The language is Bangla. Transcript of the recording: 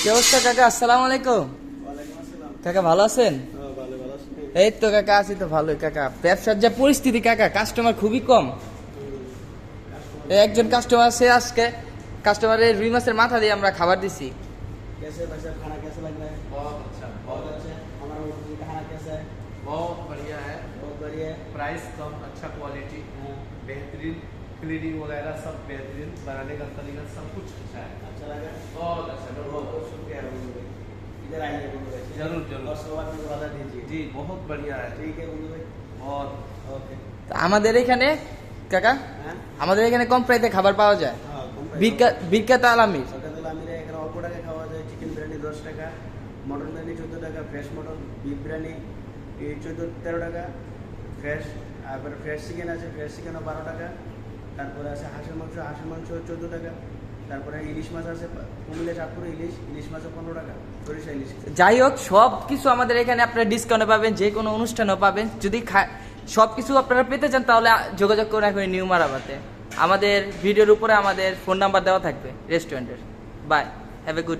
কি অবস্থা কাকা? আসসালামু আলাইকুম। কাকা ভালো আছেন? এই তো কাকা আছি তো ভালোই কাকা। ব্যবসার যা পরিস্থিতি কাকা, কাস্টমার খুবই কম। এই একজন কাস্টমার আছে আজকে, কাস্টমারের রুই মাছের মাথা দিয়ে আমরা খাবার দিছি। कैसे भाई साहब खाना कैसा लग रहा है? बहुत अच्छा। हमारा होटल का खाना कैसा है? बहुत बढ़िया है। बहुत बढ़िया है। प्राइस कम, अच्छा क्वालिटी, बेहतरीन, क्लीनिंग वगैरह सब बेहतरीन, बनाने का तरीका सब कुछ अच्छा है। अच्छा लगा? बहुत अच्छा। बहुत बहुत शुक्रिया बंधु भाई। इधर आइए बंधु भाई। जरूर जरूर। और सवाल में वादा दीजिए। जी बहुत बढ़िया है। ठीक है बंधु भाई। बहुत ओके। তো আমাদের এখানে কাকা, হ্যাঁ আমাদের এখানে কম প্রাইসে খাবার পাওয়া যায়। হ্যাঁ বিখ্যাত আলামির। সকালবেলা আমি এখানে অল্প টাকা খাওয়া যায়। চিকেন বিরিয়ানি 10 টাকা, মটন বিরিয়ানি 14 টাকা, ফ্রেশ মটন, বিফ বিরিয়ানি 13 টাকা, ফ্রেশ তারপরে ফ্রেশ চিকেন আছে, ফ্রেশ চিকেনও 12 টাকা, তারপরে আছে হাঁসের মাংস 14 টাকা, তারপরে ইলিশ মাছ আছে কুমিল্লা চাঁদপুরে ইলিশ মাছও 15 টাকা, সরিষা ইলিশ। যাই হোক, সব কিছু আমাদের এখানে আপনারা ডিসকাউন্টে পাবেন, যে কোনো অনুষ্ঠানেও পাবেন। যদি সব কিছু আপনারা পেতে চান তাহলে যোগাযোগ করে রাখবেন নিউ মারাবাতে। আমাদের ভিডিওর উপরে আমাদের ফোন নাম্বার দেওয়া থাকবে রেস্টুরেন্টের। Bye, have a good day.